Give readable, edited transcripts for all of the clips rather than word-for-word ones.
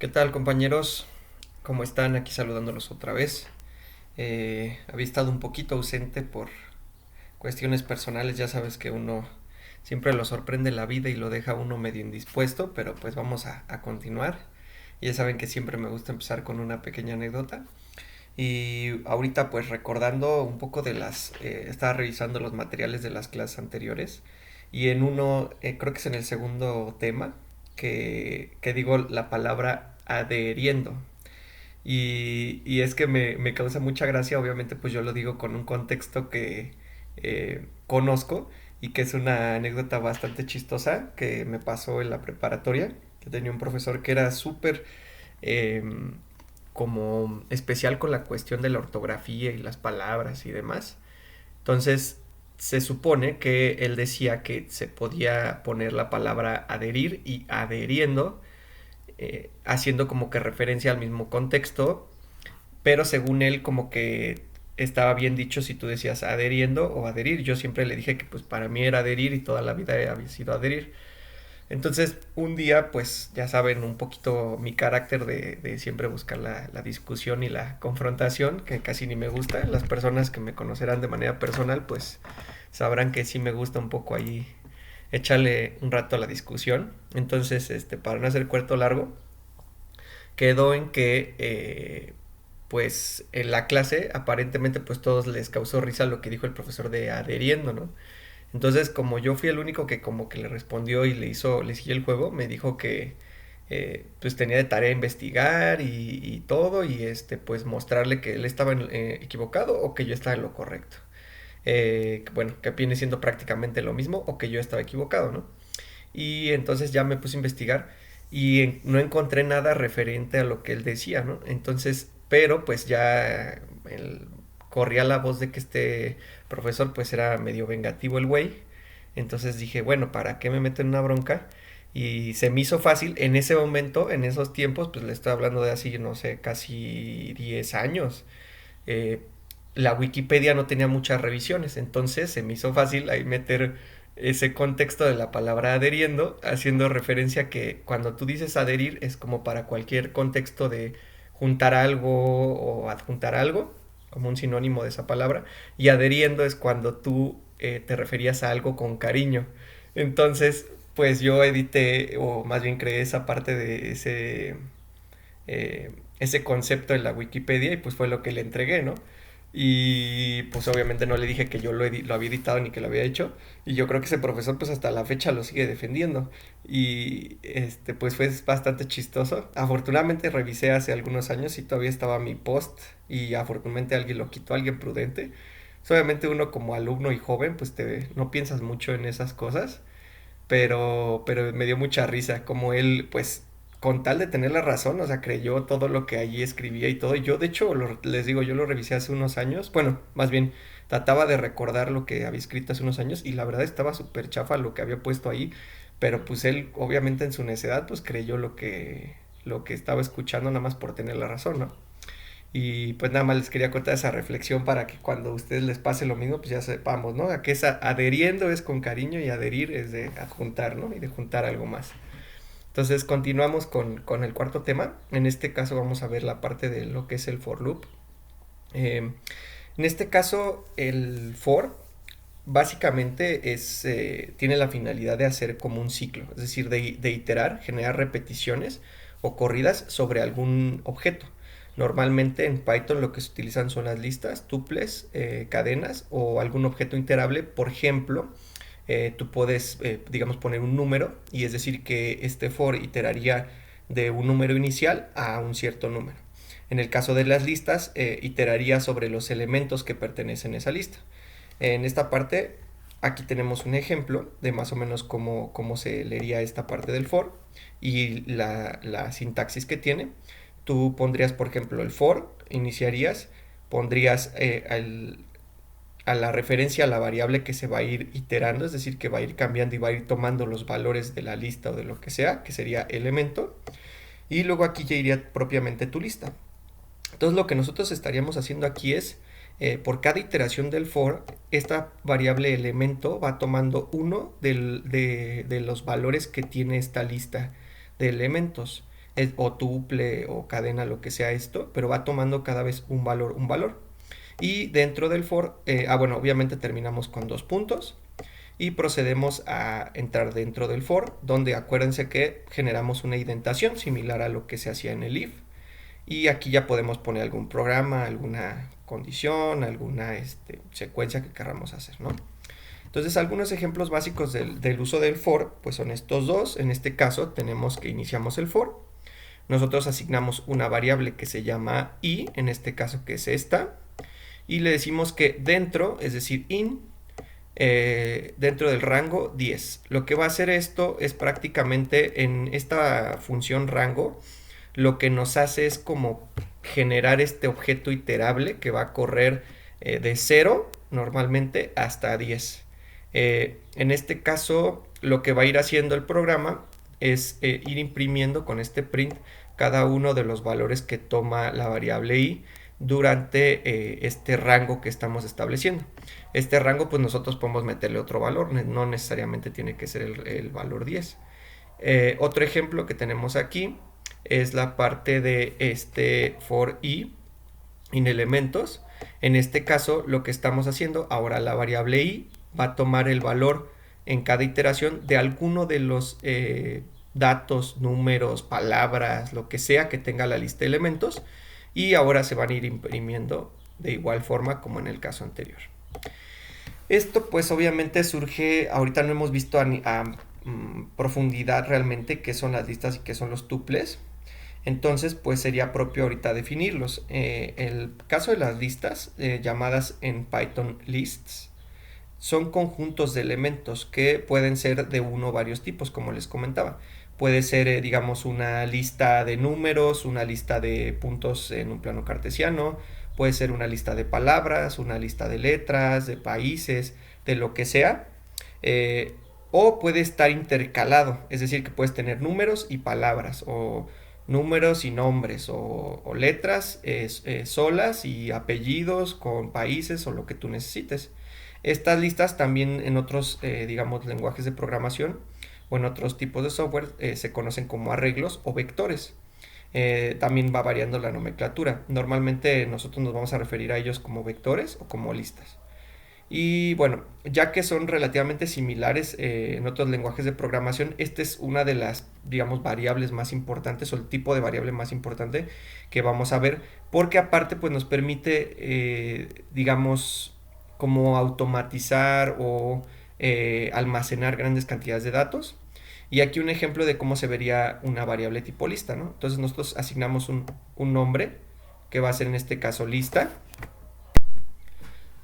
¿Qué tal, compañeros? ¿Cómo están? Aquí saludándolos otra vez. Había estado un poquito ausente por cuestiones personales. Ya sabes que uno siempre lo sorprende la vida y lo deja uno medio indispuesto, pero pues vamos a continuar. Ya saben que siempre me gusta empezar con una pequeña anécdota. Y ahorita pues recordando un poco de estaba revisando los materiales de las clases anteriores y en uno, creo que es en el segundo tema, que digo la palabra adheriendo. Y es que me causa mucha gracia, obviamente pues yo lo digo con un contexto que conozco y que es una anécdota bastante chistosa que me pasó en la preparatoria, que tenía un profesor que era súper eh, como especial con la cuestión de la ortografía y las palabras y demás. Entonces se supone que él decía que se podía poner la palabra adherir y adheriendo, haciendo como que referencia al mismo contexto, pero según él como que estaba bien dicho si tú decías adheriendo o adherir. Yo siempre le dije que pues para mí era adherir y toda la vida había sido adherir. Entonces un día pues ya saben un poquito mi carácter de siempre buscar la discusión y la confrontación, que casi ni me gusta. Las personas que me conocerán de manera personal pues sabrán que sí me gusta un poco ahí echarle un rato a la discusión. Entonces, para no hacer cuarto largo, quedó en que pues en la clase aparentemente pues todos les causó risa lo que dijo el profesor de adheriendo, ¿no? Entonces como yo fui el único que como que le respondió y le siguió el juego, me dijo que pues tenía de tarea investigar y todo y pues mostrarle que él estaba equivocado o que yo estaba en lo correcto. Bueno, que viene siendo prácticamente lo mismo o que yo estaba equivocado, ¿no? Y entonces ya me puse a investigar y no encontré nada referente a lo que él decía, ¿no? Entonces, pero pues ya el, corría la voz de que este profesor pues era medio vengativo el güey. Entonces dije, bueno, ¿para qué me meto en una bronca? Y se me hizo fácil en ese momento, en esos tiempos, pues le estoy hablando de así, no sé, casi 10 años. eh, la Wikipedia no tenía muchas revisiones, entonces se me hizo fácil ahí meter ese contexto de la palabra adheriendo, haciendo referencia que cuando tú dices adherir es como para cualquier contexto de juntar algo o adjuntar algo, como un sinónimo de esa palabra, y adheriendo es cuando tú te referías a algo con cariño. Entonces, pues yo edité, o más bien creé esa parte de ese concepto en la Wikipedia y pues fue lo que le entregué, ¿no? Y pues obviamente no le dije que yo lo había editado ni que lo había hecho. Y yo creo que ese profesor pues hasta la fecha lo sigue defendiendo. Y pues fue bastante chistoso. Afortunadamente revisé hace algunos años y todavía estaba mi post. Y afortunadamente alguien lo quitó, alguien prudente. Pues, obviamente uno como alumno y joven pues no piensas mucho en esas cosas, pero me dio mucha risa, como él, pues, con tal de tener la razón, o sea, creyó todo lo que allí escribía y todo. Yo, de hecho, les digo, yo lo revisé hace unos años, bueno, más bien, trataba de recordar lo que había escrito hace unos años y la verdad estaba súper chafa lo que había puesto ahí, pero pues él, obviamente en su necedad, pues creyó lo que estaba escuchando nada más por tener la razón, ¿no? Y pues nada más les quería contar esa reflexión para que cuando a ustedes les pase lo mismo, pues ya sepamos, ¿no? A que es adheriendo es con cariño y adherir es de adjuntar, ¿no? Y de juntar algo más. Entonces continuamos con el cuarto tema. En este caso vamos a ver la parte de lo que es el for loop. En este caso el for básicamente tiene la finalidad de hacer como un ciclo, es decir, de iterar, generar repeticiones o corridas sobre algún objeto. Normalmente en Python lo que se utilizan son las listas, tuples, cadenas o algún objeto iterable. Por ejemplo, tú puedes, digamos, poner un número y es decir que este for iteraría de un número inicial a un cierto número. En el caso de las listas, iteraría sobre los elementos que pertenecen a esa lista. En esta parte, aquí tenemos un ejemplo de más o menos cómo se leería esta parte del for y la sintaxis que tiene. Tú pondrías, por ejemplo, el for, iniciarías, pondrías a la referencia a la variable que se va a ir iterando, es decir, que va a ir cambiando y va a ir tomando los valores de la lista o de lo que sea, que sería elemento, y luego aquí ya iría propiamente tu lista. Entonces lo que nosotros estaríamos haciendo aquí es, por cada iteración del for, esta variable elemento va tomando uno de los valores que tiene esta lista de elementos. o tuple o cadena, lo que sea esto, pero va tomando cada vez un valor. Y dentro del for, bueno, obviamente terminamos con 2 puntos y procedemos a entrar dentro del for, donde acuérdense que generamos una indentación similar a lo que se hacía en el if. Y aquí ya podemos poner algún programa, alguna condición, alguna secuencia que queramos hacer, ¿no? Entonces, algunos ejemplos básicos del uso del for, pues son estos dos. En este caso, tenemos que iniciamos el for. Nosotros asignamos una variable que se llama i, en este caso que es esta, y le decimos que dentro, es decir, dentro del rango 10. Lo que va a hacer esto es prácticamente en esta función rango, lo que nos hace es como generar este objeto iterable que va a correr de 0 normalmente hasta 10. En este caso, lo que va a ir haciendo el programa es ir imprimiendo con este print cada uno de los valores que toma la variable i durante este rango que estamos estableciendo. Este rango, pues nosotros podemos meterle otro valor, no necesariamente tiene que ser el valor 10. Otro ejemplo que tenemos aquí es la parte de este for i en elementos. En este caso, lo que estamos haciendo, ahora la variable i va a tomar el valor en cada iteración de alguno de los datos, números, palabras, lo que sea que tenga la lista de elementos, y ahora se van a ir imprimiendo de igual forma como en el caso anterior. Esto pues obviamente surge, ahorita no hemos visto a profundidad realmente qué son las listas y qué son los tuples. Entonces, pues sería propio ahorita definirlos. El caso de las listas, llamadas en Python lists, son conjuntos de elementos que pueden ser de uno o varios tipos, como les comentaba. Puede ser, digamos, una lista de números, una lista de puntos en un plano cartesiano, puede ser una lista de palabras, una lista de letras, de países, de lo que sea. O puede estar intercalado, es decir, que puedes tener números y palabras, o números y nombres, o letras solas y apellidos con países o lo que tú necesites. Estas listas también en otros, digamos, lenguajes de programación o en otros tipos de software se conocen como arreglos o vectores. También va variando la nomenclatura. Normalmente nosotros nos vamos a referir a ellos como vectores o como listas. Y bueno, ya que son relativamente similares en otros lenguajes de programación, esta es una de las, digamos, variables más importantes o el tipo de variable más importante que vamos a ver, porque aparte pues nos permite, digamos, como automatizar o almacenar grandes cantidades de datos. Y aquí un ejemplo de cómo se vería una variable tipo lista, ¿no? Entonces nosotros asignamos un nombre que va a ser en este caso lista.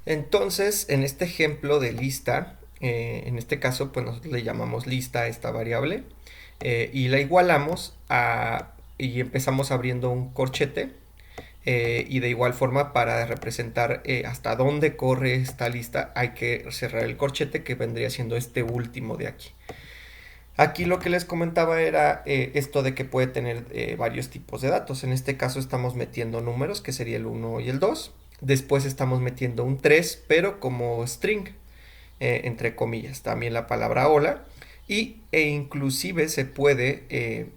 Entonces, en este ejemplo de lista, en este caso, pues nosotros le llamamos lista a esta variable y la igualamos y empezamos abriendo un corchete y de igual forma para representar hasta dónde corre esta lista hay que cerrar el corchete que vendría siendo este último de aquí. Aquí lo que les comentaba era esto de que puede tener varios tipos de datos. En este caso estamos metiendo números, que sería el 1 y el 2. Después estamos metiendo un 3, pero como string, entre comillas. También la palabra hola. E inclusive se puede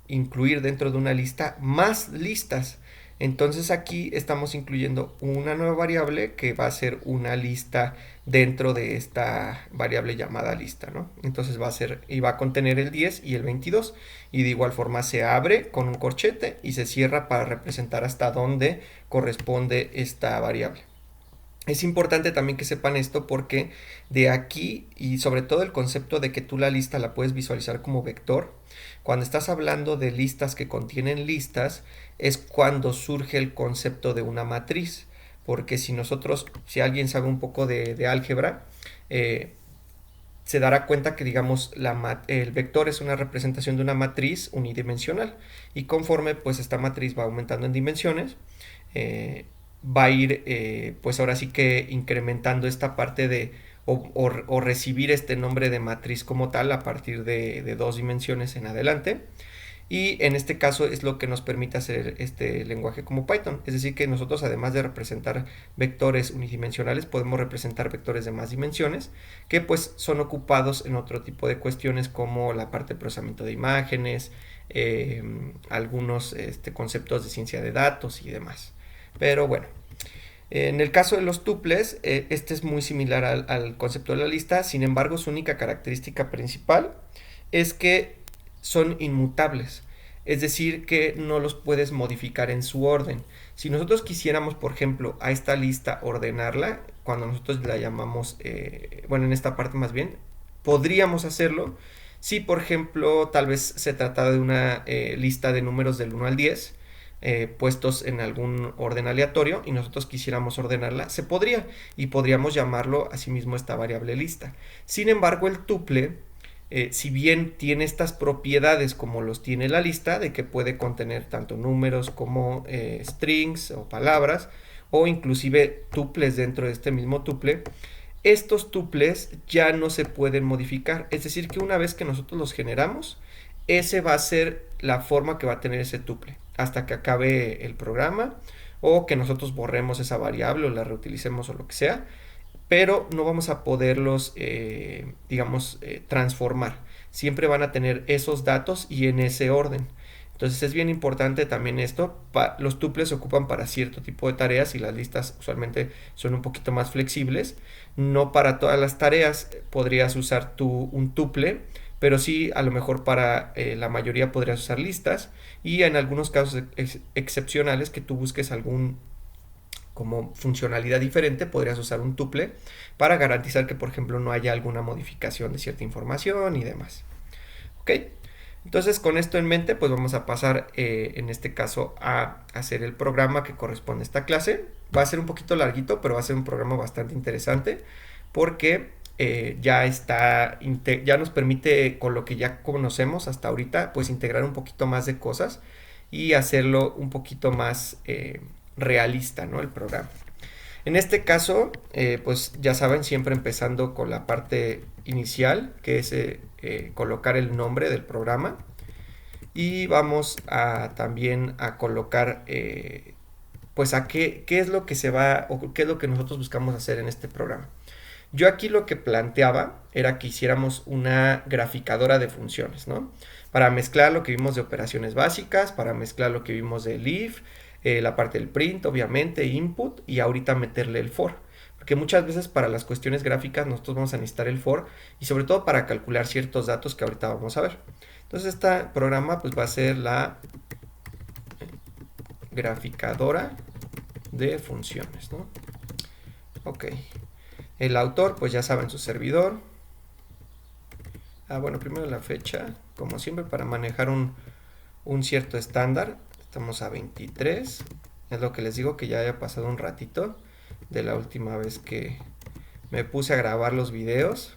incluir dentro de una lista más listas. Entonces aquí estamos incluyendo una nueva variable que va a ser una lista dentro de esta variable llamada lista, ¿no? Entonces va a ser y va a contener el 10 y el 22 y de igual forma se abre con un corchete y se cierra para representar hasta dónde corresponde esta variable. Es importante también que sepan esto porque de aquí y sobre todo el concepto de que tú la lista la puedes visualizar como vector, cuando estás hablando de listas que contienen listas es cuando surge el concepto de una matriz, porque si alguien sabe un poco de álgebra, se dará cuenta que digamos el vector es una representación de una matriz unidimensional y conforme pues esta matriz va aumentando en dimensiones, va a ir pues ahora sí que incrementando esta parte de o recibir este nombre de matriz como tal a partir de 2 dimensiones en adelante. Y en este caso es lo que nos permite hacer este lenguaje como Python. Es decir, que nosotros además de representar vectores unidimensionales, podemos representar vectores de más dimensiones que pues son ocupados en otro tipo de cuestiones como la parte de procesamiento de imágenes, algunos conceptos de ciencia de datos y demás. Pero bueno, en el caso de los tuples, este es muy similar al concepto de la lista, sin embargo su única característica principal es que son inmutables, es decir, que no los puedes modificar en su orden. Si nosotros quisiéramos, por ejemplo, a esta lista ordenarla, cuando nosotros la llamamos, bueno, en esta parte más bien, podríamos hacerlo si, por ejemplo, tal vez se trata de una lista de números del 1 al 10, puestos en algún orden aleatorio y nosotros quisiéramos ordenarla, se podría y podríamos llamarlo asimismo esta variable lista. Sin embargo, el tuple, si bien tiene estas propiedades como los tiene la lista, de que puede contener tanto números como strings o palabras, o inclusive tuples dentro de este mismo tuple, estos tuples ya no se pueden modificar. Es decir, que una vez que nosotros los generamos, ese va a ser la forma que va a tener ese tuple hasta que acabe el programa, o que nosotros borremos esa variable o la reutilicemos o lo que sea, pero no vamos a poderlos, digamos, transformar. Siempre van a tener esos datos y en ese orden. Entonces es bien importante también esto. Los tuples se ocupan para cierto tipo de tareas y las listas usualmente son un poquito más flexibles. No para todas las tareas podrías usar un tuple, pero sí a lo mejor para la mayoría podrías usar listas, y en algunos casos excepcionales que tú busques algún como funcionalidad diferente, podrías usar un tuple para garantizar que, por ejemplo, no haya alguna modificación de cierta información y demás. ¿Ok? Entonces, con esto en mente, pues vamos a pasar en este caso a hacer el programa que corresponde a esta clase. Va a ser un poquito larguito, pero va a ser un programa bastante interesante porque ya nos permite, con lo que ya conocemos hasta ahorita, pues integrar un poquito más de cosas y hacerlo un poquito más realista, ¿no? El programa. En este caso, pues ya saben, siempre empezando con la parte inicial, que es colocar el nombre del programa. Y vamos también a colocar, pues a qué es lo que se va, o qué es lo que nosotros buscamos hacer en este programa. Yo aquí lo que planteaba era que hiciéramos una graficadora de funciones, ¿no? Para mezclar lo que vimos de operaciones básicas, para mezclar lo que vimos del if, la parte del print, obviamente, input, y ahorita meterle el for. Porque muchas veces para las cuestiones gráficas nosotros vamos a necesitar el for, y sobre todo para calcular ciertos datos que ahorita vamos a ver. Entonces este programa pues va a ser la graficadora de funciones, ¿no? Ok. El autor, pues ya saben, su servidor. Bueno, primero la fecha, como siempre, para manejar un cierto estándar. Estamos a 23. Es lo que les digo, que ya haya pasado un ratito de la última vez que me puse a grabar los videos.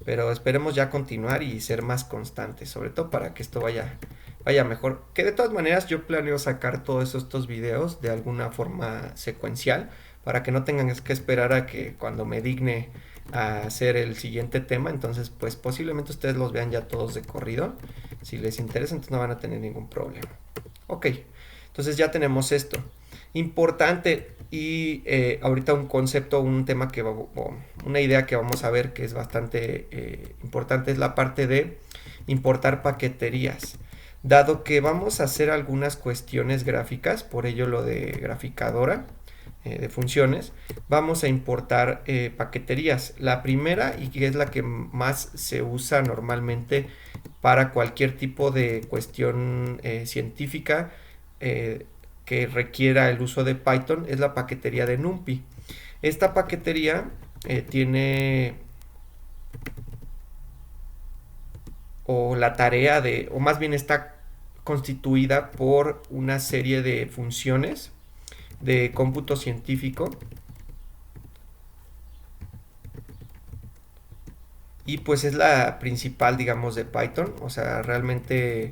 Pero esperemos ya continuar y ser más constantes, sobre todo para que esto vaya mejor. Que de todas maneras yo planeo sacar todos estos videos de alguna forma secuencial, para que no tengan que esperar a que cuando me digne a hacer el siguiente tema, entonces pues posiblemente ustedes los vean ya todos de corrido. Si les interesa, entonces no van a tener ningún problema. Ok, entonces ya tenemos esto. Importante, y ahorita un concepto, un tema una idea que vamos a ver que es bastante importante, es la parte de importar paqueterías. Dado que vamos a hacer algunas cuestiones gráficas, por ello lo de graficadora de funciones, vamos a importar paqueterías. La primera, y que es la que más se usa normalmente para cualquier tipo de cuestión científica que requiera el uso de Python, es la paquetería de NumPy. Esta paquetería tiene, o la tarea de, o más bien está constituida por una serie de funciones de cómputo científico, y pues es la principal, digamos, de Python. O sea, realmente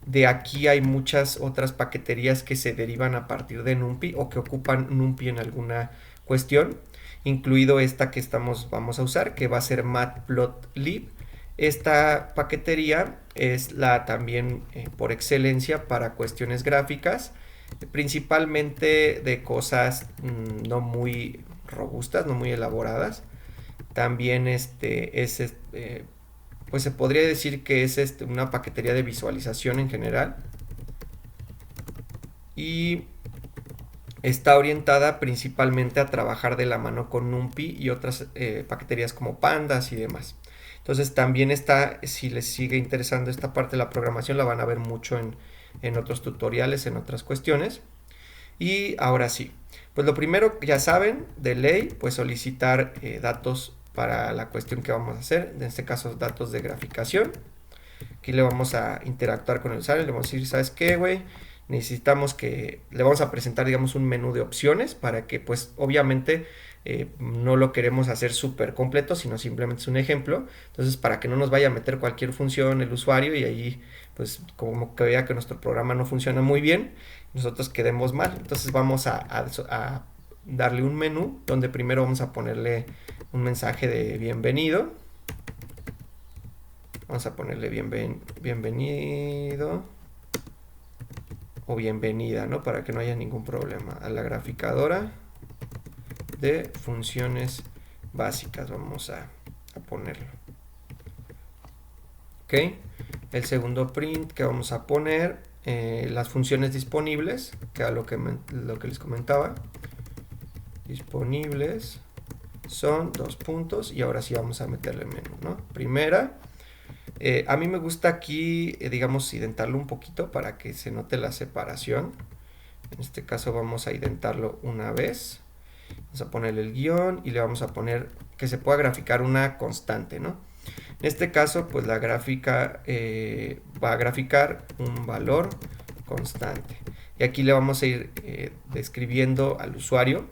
de aquí hay muchas otras paqueterías que se derivan a partir de NumPy o que ocupan NumPy en alguna cuestión, incluido esta que vamos a usar, que va a ser matplotlib. Esta paquetería es la también por excelencia para cuestiones gráficas, principalmente de cosas no muy robustas, no muy elaboradas. También pues se podría decir que es una paquetería de visualización en general. Y está orientada principalmente a trabajar de la mano con NumPy y otras paqueterías como Pandas y demás. Entonces también está, si les sigue interesando esta parte de la programación, la van a ver mucho en otros tutoriales, en otras cuestiones. Y ahora sí, pues lo primero, ya saben, de ley, pues solicitar datos para la cuestión que vamos a hacer, en este caso datos de graficación. Aquí le vamos a interactuar con el usuario, le vamos a decir, ¿sabes qué, güey? Necesitamos que, le vamos a presentar, digamos, un menú de opciones para que, pues, obviamente, no lo queremos hacer súper completo, sino simplemente es un ejemplo. Entonces, para que no nos vaya a meter cualquier función el usuario y ahí, pues, como que vea que nuestro programa no funciona muy bien, nosotros quedemos mal. Entonces, vamos a darle un menú donde primero vamos a ponerle un mensaje de bienvenido. Vamos a ponerle bienvenido o bienvenida, ¿no? Para que no haya ningún problema. A la graficadora de funciones básicas. Vamos a ponerlo. Ok. El segundo print que vamos a poner, las funciones disponibles, que era lo que les comentaba. Disponibles son 2 puntos y ahora sí vamos a meterle menú, ¿no? Primera. A mí me gusta aquí, digamos, identarlo un poquito para que se note la separación. En este caso vamos a identarlo una vez. Vamos a ponerle el guión y le vamos a poner que se pueda graficar una constante, ¿no? En este caso, pues la gráfica va a graficar un valor constante. Y aquí le vamos a ir describiendo al usuario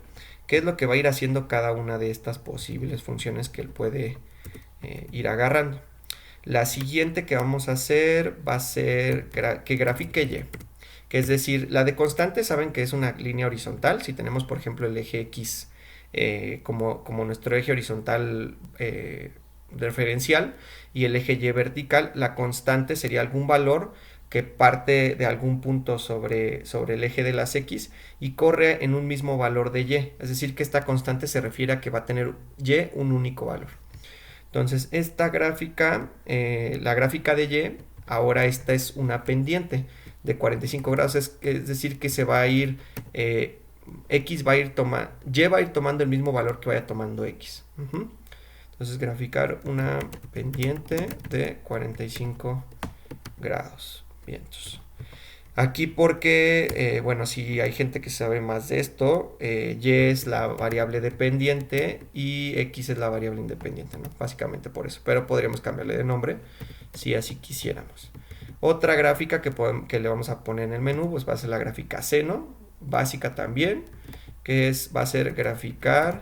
qué es lo que va a ir haciendo cada una de estas posibles funciones que él puede ir agarrando. La siguiente que vamos a hacer va a ser que grafique Y, que es decir, la de constante saben que es una línea horizontal. Si tenemos, por ejemplo, el eje X como nuestro eje horizontal referencial y el eje Y vertical, la constante sería algún valor que parte de algún punto sobre el eje de las X y corre en un mismo valor de Y. Es decir, que esta constante se refiere a que va a tener Y un único valor. Entonces, esta gráfica, la gráfica de Y, ahora esta es una pendiente de 45 grados, es decir, que se va a ir, X va a ir tomando, Y va a ir tomando el mismo valor que vaya tomando X. Entonces, graficar una pendiente de 45 grados. Bien, entonces, aquí porque, bueno, si hay gente que sabe más de esto, Y es la variable dependiente y X es la variable independiente, ¿no? Básicamente por eso, pero podríamos cambiarle de nombre si así quisiéramos. Otra gráfica que le vamos a poner en el menú, pues va a ser la gráfica seno, básica también, que va a ser graficar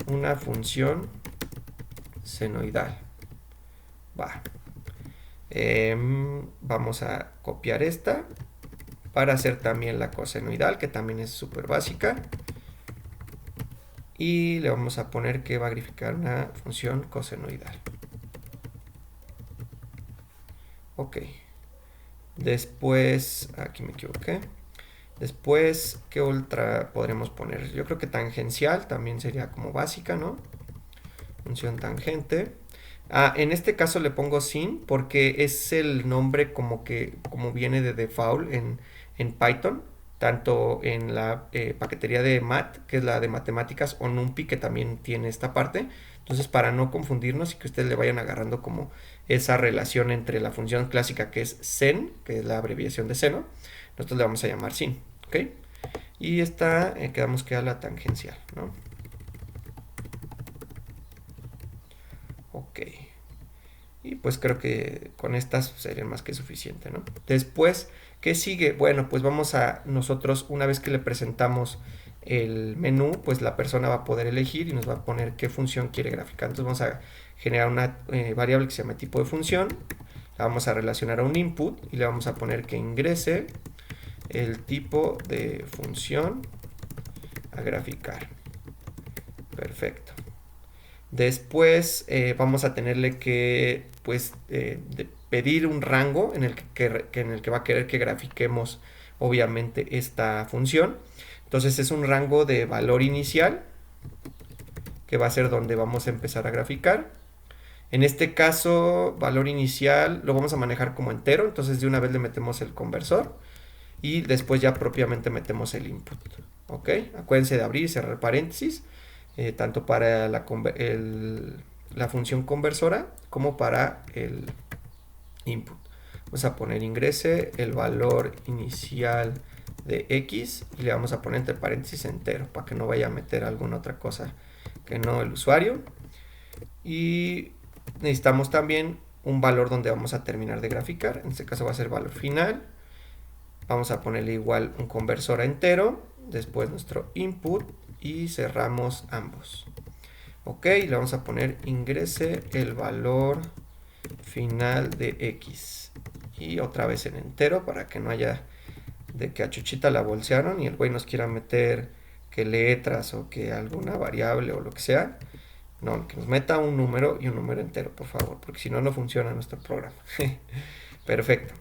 una función senoidal. Va. Vamos a copiar esta para hacer también la cosenoidal, que también es súper básica. Y le vamos a poner que va a graficar una función cosenoidal. Ok. Después, aquí me equivoqué. Después, ¿qué otra podremos poner? Yo creo que tangencial también sería como básica, ¿no? Función tangente. En este caso le pongo sin porque es el nombre como viene de default en Python, tanto en la paquetería de mat, que es la de matemáticas, o NumPy, que también tiene esta parte. Entonces, para no confundirnos y que ustedes le vayan agarrando como esa relación entre la función clásica que es sen, que es la abreviación de seno, nosotros le vamos a llamar sin, ¿ok? Y esta quedamos que a la tangencial, ¿no? Ok. Y pues creo que con estas sería más que suficiente, ¿no? Después, ¿qué sigue? Bueno, pues vamos a nosotros, una vez que le presentamos el menú, pues la persona va a poder elegir y nos va a poner qué función quiere graficar. Entonces vamos a generar una variable que se llama tipo de función, la vamos a relacionar a un input y le vamos a poner que ingrese el tipo de función a graficar. Perfecto. Después vamos a tenerle que pues pedir un rango en el que va a querer que grafiquemos obviamente esta función. Entonces es un rango de valor inicial que va a ser donde vamos a empezar a graficar. En este caso, valor inicial lo vamos a manejar como entero, entonces de una vez le metemos el conversor y después ya propiamente metemos el input. ¿Ok? Acuérdense de abrir y cerrar paréntesis, tanto para la función conversora como para el input. Vamos a poner ingrese el valor inicial de X y le vamos a poner entre paréntesis entero para que no vaya a meter alguna otra cosa que no el usuario. Y necesitamos también un valor donde vamos a terminar de graficar. En este caso va a ser valor final. Vamos a ponerle igual un conversor a entero, después nuestro input y cerramos ambos. Ok, le vamos a poner ingrese el valor final de X y otra vez en entero para que no haya de que a Chuchita la bolsearon y el güey nos quiera meter que letras o que alguna variable o lo que sea. No, que nos meta un número y un número entero, por favor, porque si no, no funciona nuestro programa. Perfecto.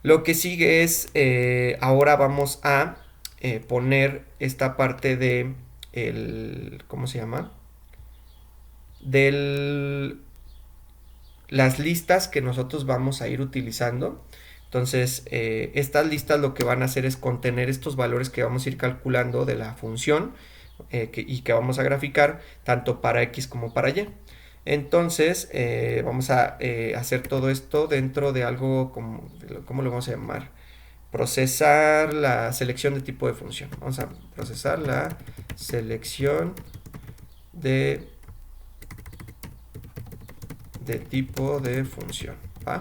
Lo que sigue es, ahora vamos a poner esta parte de, ¿cómo se llama? Las listas que nosotros vamos a ir utilizando. Entonces, estas listas lo que van a hacer es contener estos valores que vamos a ir calculando de la función y que vamos a graficar tanto para X como para Y. Entonces, vamos a hacer todo esto dentro de algo como, ¿cómo lo vamos a llamar? Procesar la selección de tipo de función. Vamos a procesar la selección de tipo de función. ¿Va?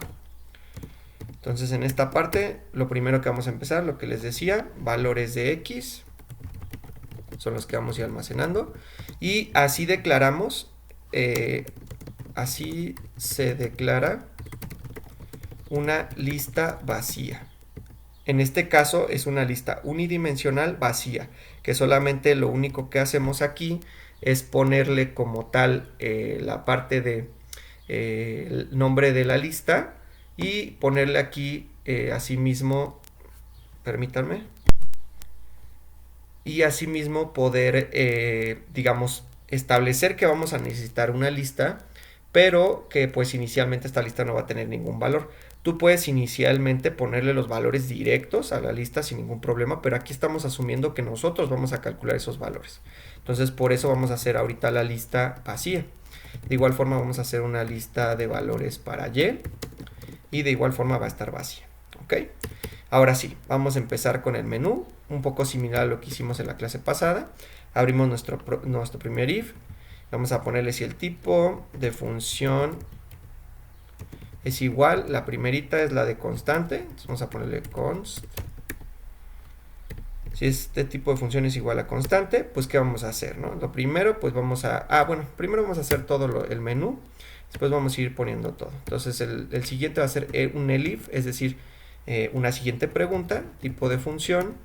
Entonces, en esta parte, lo primero que vamos a empezar, lo que les decía, valores de X, son los que vamos a ir almacenando. Y así declaramos, así se declara una lista vacía. En este caso es una lista unidimensional vacía, que solamente lo único que hacemos aquí es ponerle como tal la parte de el nombre de la lista y ponerle aquí asimismo, permítanme, y asimismo poder, digamos, establecer que vamos a necesitar una lista, pero que pues inicialmente esta lista no va a tener ningún valor. Tú puedes inicialmente ponerle los valores directos a la lista sin ningún problema, pero aquí estamos asumiendo que nosotros vamos a calcular esos valores. Entonces por eso vamos a hacer ahorita la lista vacía. De igual forma vamos a hacer una lista de valores para y de igual forma va a estar vacía. ¿Ok? Ahora sí, vamos a empezar con el menú, un poco similar a lo que hicimos en la clase pasada. Abrimos nuestro primer if. Vamos a ponerle si el tipo de función es igual, la primerita es la de constante, entonces vamos a ponerle const. Si este tipo de función es igual a constante, pues ¿qué vamos a hacer? ¿No? Lo primero, pues vamos a... bueno, primero vamos a hacer todo el menú, después vamos a ir poniendo todo. Entonces el siguiente va a ser un elif, es decir, una siguiente pregunta, tipo de función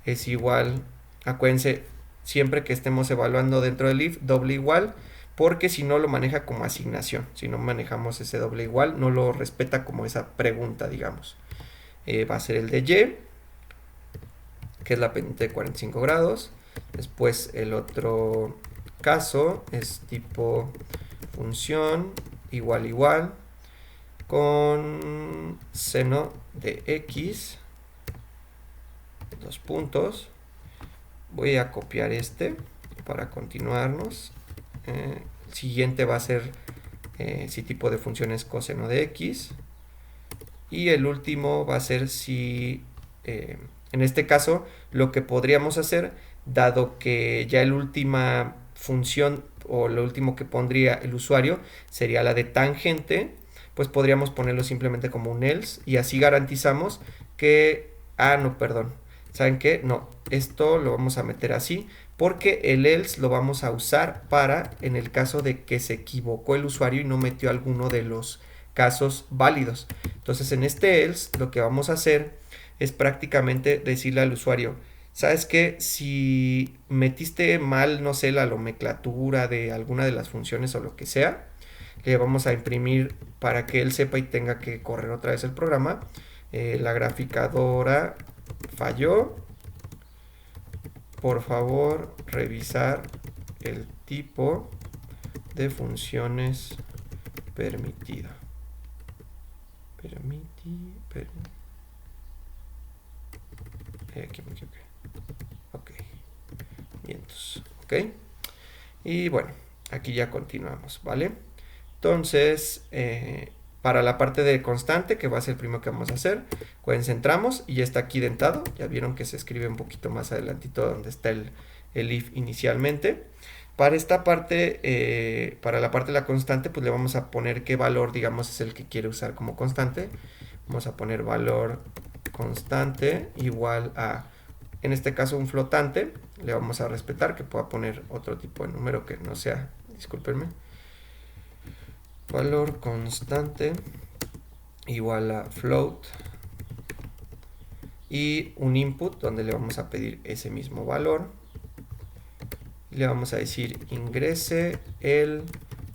es igual, acuérdense, siempre que estemos evaluando dentro del if, doble igual, porque si no lo maneja como asignación, si no manejamos ese doble igual, no lo respeta como esa pregunta, digamos. Va a ser el de y, que es la pendiente de 45 grados. Después el otro caso es tipo función igual igual con seno de x, dos puntos. Voy a copiar este para continuarnos. Siguiente va a ser si tipo de función es coseno de x. Y el último va a ser si, en este caso, lo que podríamos hacer, dado que ya la última función o lo último que pondría el usuario sería la de tangente, pues podríamos ponerlo simplemente como un else y así garantizamos que... no, perdón. ¿Saben qué? No, esto lo vamos a meter así porque el else lo vamos a usar para en el caso de que se equivocó el usuario y no metió alguno de los casos válidos. Entonces en este else lo que vamos a hacer es prácticamente decirle al usuario, ¿sabes qué? Si metiste mal, no sé, la nomenclatura de alguna de las funciones o lo que sea, le vamos a imprimir para que él sepa y tenga que correr otra vez el programa. La graficadora falló. Por favor, revisar el tipo de funciones permitido. Aquí me equivoqué. Ok. Vientos. Ok. Y bueno, aquí ya continuamos, ¿vale? Entonces, para la parte de constante, que va a ser el primero que vamos a hacer, concentramos y ya está aquí dentado. Ya vieron que se escribe un poquito más adelantito donde está el if inicialmente. Para esta parte, para la parte de la constante, pues le vamos a poner qué valor, digamos, es el que quiere usar como constante. Vamos a poner valor constante igual a, en este caso, un flotante. Le vamos a respetar que pueda poner otro tipo de número que no sea, discúlpenme, valor constante igual a float y un input donde le vamos a pedir ese mismo valor. Le vamos a decir ingrese el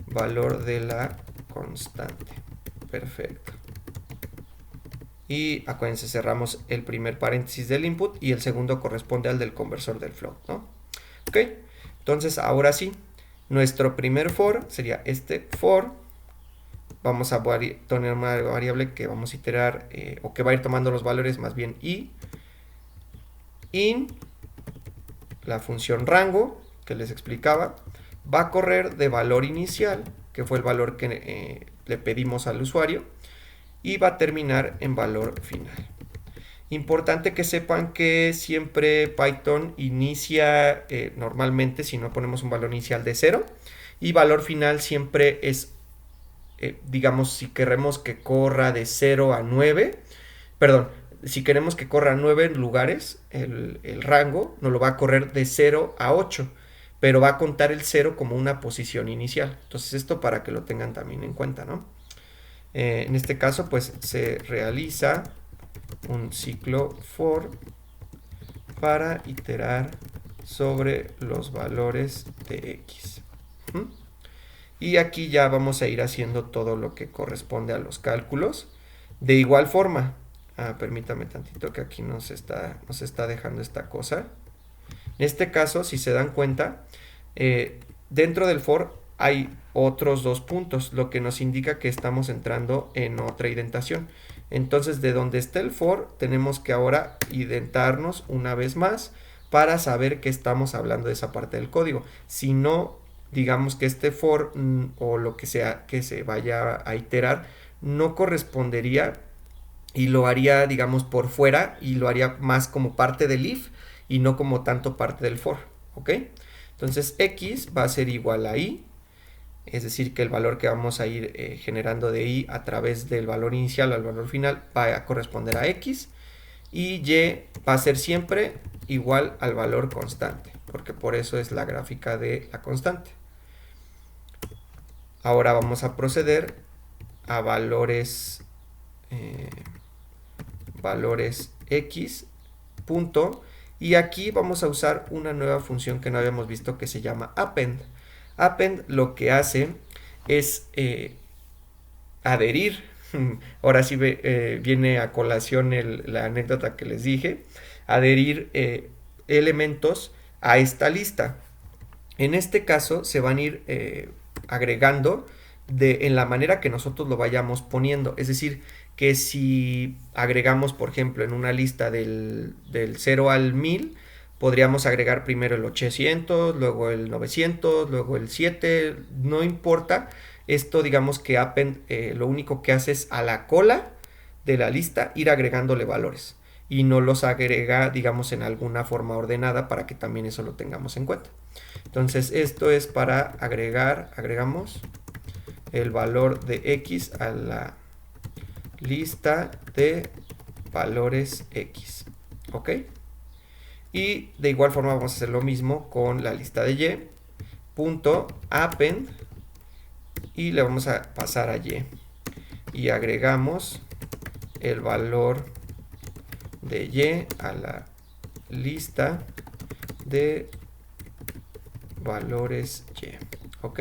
valor de la constante. Perfecto. Y acuérdense, cerramos el primer paréntesis del input y el segundo corresponde al del conversor del float, ¿no? Ok, entonces ahora sí, nuestro primer for sería este for. Vamos a tener una variable que vamos a iterar o que va a ir tomando los valores más bien i. In, la función rango que les explicaba, va a correr de valor inicial, que fue el valor que le pedimos al usuario, y va a terminar en valor final. Importante que sepan que siempre Python inicia normalmente, si no ponemos un valor inicial, de 0, y valor final siempre es, digamos, si queremos que corra de 0 a 9, perdón, si queremos que corra 9 lugares, el rango nos lo va a correr de 0 a 8, pero va a contar el 0 como una posición inicial. Entonces esto para que lo tengan también en cuenta, ¿no? En este caso, pues se realiza un ciclo for para iterar sobre los valores de x. Y aquí ya vamos a ir haciendo todo lo que corresponde a los cálculos. De igual forma, permítame tantito que aquí nos está dejando esta cosa. En este caso, si se dan cuenta, dentro del for hay otros dos puntos, lo que nos indica que estamos entrando en otra indentación. Entonces, de donde está el for, tenemos que ahora indentarnos una vez más para saber que estamos hablando de esa parte del código. Si no, digamos que este for o lo que sea que se vaya a iterar no correspondería y lo haría, digamos, por fuera y lo haría más como parte del if y no como tanto parte del for, ¿ok? Entonces x va a ser igual a i, es decir, que el valor que vamos a ir generando de i a través del valor inicial al valor final va a corresponder a x, y y va a ser siempre igual al valor constante, porque por eso es la gráfica de la constante. Ahora vamos a proceder a valores x punto, y aquí vamos a usar una nueva función que no habíamos visto que se llama append. Append lo que hace es adherir, ahora sí viene a colación la anécdota que les dije, adherir elementos a esta lista. En este caso se van a ir agregando en la manera que nosotros lo vayamos poniendo, es decir, que si agregamos, por ejemplo, en una lista del 0 al 1000, podríamos agregar primero el 800, luego el 900, luego el 7, no importa. Esto, digamos que append lo único que hace es a la cola de la lista ir agregándole valores y no los agrega, digamos, en alguna forma ordenada para que también eso lo tengamos en cuenta. Entonces esto es para agregamos el valor de x a la lista de valores x, ¿ok? Y de igual forma vamos a hacer lo mismo con la lista de y, punto append, y le vamos a pasar a y agregamos el valor de y a la lista de valores y, ¿ok?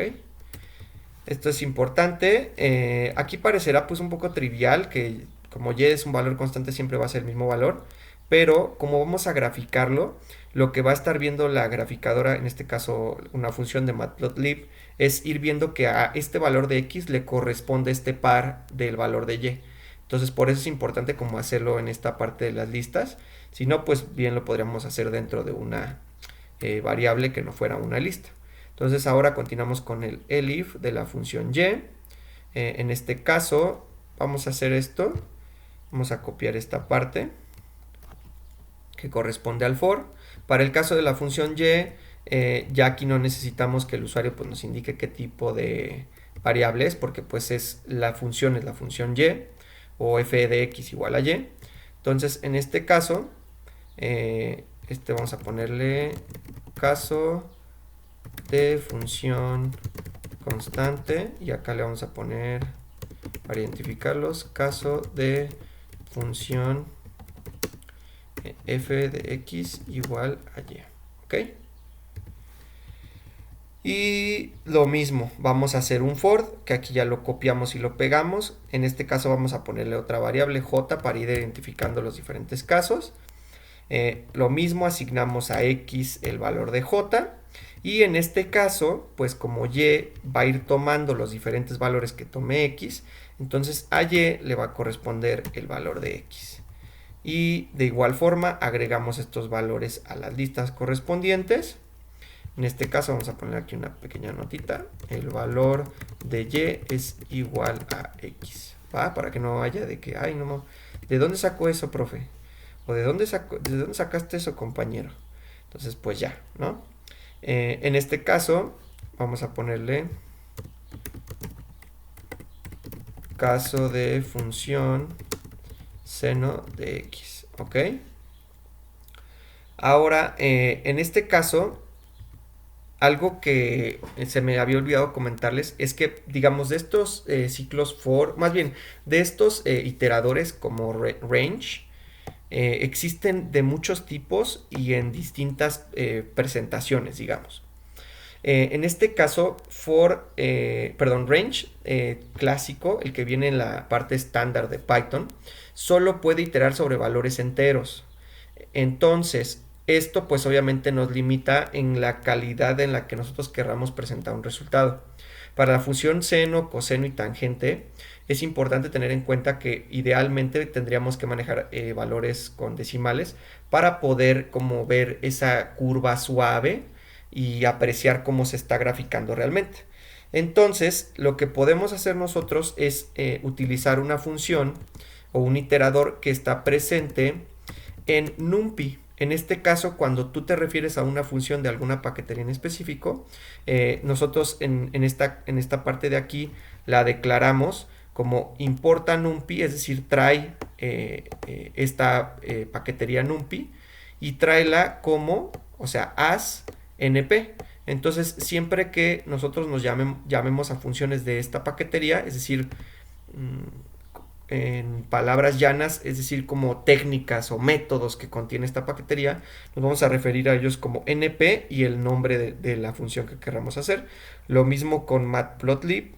Esto es importante. Aquí parecerá pues un poco trivial que como y es un valor constante siempre va a ser el mismo valor, pero como vamos a graficarlo, lo que va a estar viendo la graficadora, en este caso una función de matplotlib, es ir viendo que a este valor de x le corresponde este par del valor de y. Entonces por eso es importante como hacerlo en esta parte de las listas. Si no, pues bien lo podríamos hacer dentro de una variable que no fuera una lista. Entonces ahora continuamos con el elif de la función y. En este caso vamos a hacer esto. Vamos a copiar esta parte que corresponde al for. Para el caso de la función y, ya aquí no necesitamos que el usuario pues, nos indique qué tipo de variable es, porque pues es la función y, o f de x igual a y. Entonces en este caso, vamos a ponerle caso de función constante, y acá le vamos a poner, para identificarlos, caso de función f de x igual a y. ¿Ok? Y lo mismo, vamos a hacer un for, que aquí ya lo copiamos y lo pegamos. En este caso vamos a ponerle otra variable j para ir identificando los diferentes casos. Lo mismo, asignamos a x el valor de j. Y en este caso, pues como y va a ir tomando los diferentes valores que tome x, entonces a y le va a corresponder el valor de x. Y de igual forma agregamos estos valores a las listas correspondientes. En este caso vamos a poner aquí una pequeña notita. El valor de y es igual a x. ¿Va? Para que no haya de que, ay, no, ¿de dónde sacó eso, profe? ¿O de dónde sacaste eso, compañero? Entonces, pues ya, ¿no? En este caso, vamos a ponerle caso de función seno de x, ¿ok? Ahora, en este caso, algo que se me había olvidado comentarles es que, digamos, de estos ciclos for, más bien, de estos iteradores como range, existen de muchos tipos y en distintas presentaciones, digamos. En este caso, range clásico, el que viene en la parte estándar de Python, solo puede iterar sobre valores enteros. Entonces, esto pues obviamente nos limita en la calidad en la que nosotros querramos presentar un resultado. Para la función seno, coseno y tangente, es importante tener en cuenta que idealmente tendríamos que manejar valores con decimales para poder como ver esa curva suave y apreciar cómo se está graficando realmente. Entonces, lo que podemos hacer nosotros es utilizar una función o un iterador que está presente en NumPy. En este caso, cuando tú te refieres a una función de alguna paquetería en específico, nosotros en esta parte de aquí la declaramos como importa NumPy, es decir, trae esta paquetería NumPy y tráela como, o sea, as np. Entonces, siempre que nosotros nos llamemos a funciones de esta paquetería, es decir, en palabras llanas, es decir, como técnicas o métodos que contiene esta paquetería, nos vamos a referir a ellos como np y el nombre de la función que queramos hacer. Lo mismo con matplotlib.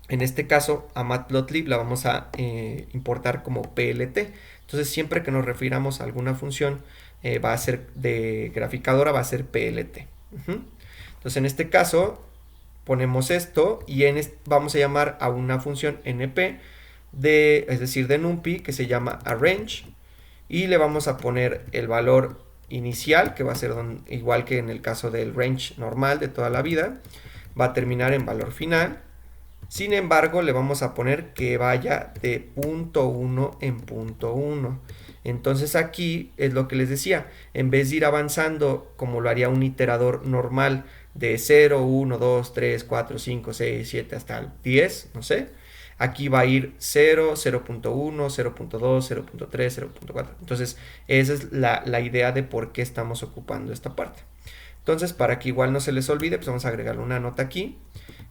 En este caso, a matplotlib la vamos a importar como plt. Entonces, siempre que nos refiramos a alguna función, va a ser de graficadora, va a ser plt. Entonces, en este caso, ponemos esto y vamos a llamar a una función np, es decir, de NumPy, que se llama arrange, y le vamos a poner el valor inicial, que va a ser igual que en el caso del range normal de toda la vida, va a terminar en valor final. Sin embargo, le vamos a poner que vaya de punto 1 en punto 1. Entonces aquí es lo que les decía, en vez de ir avanzando como lo haría un iterador normal de 0, 1, 2, 3, 4, 5, 6, 7 hasta el 10, no sé, aquí va a ir 0, 0.1, 0.2, 0.3, 0.4. Entonces, esa es la idea de por qué estamos ocupando esta parte. Entonces, para que igual no se les olvide, pues vamos a agregarle una nota aquí,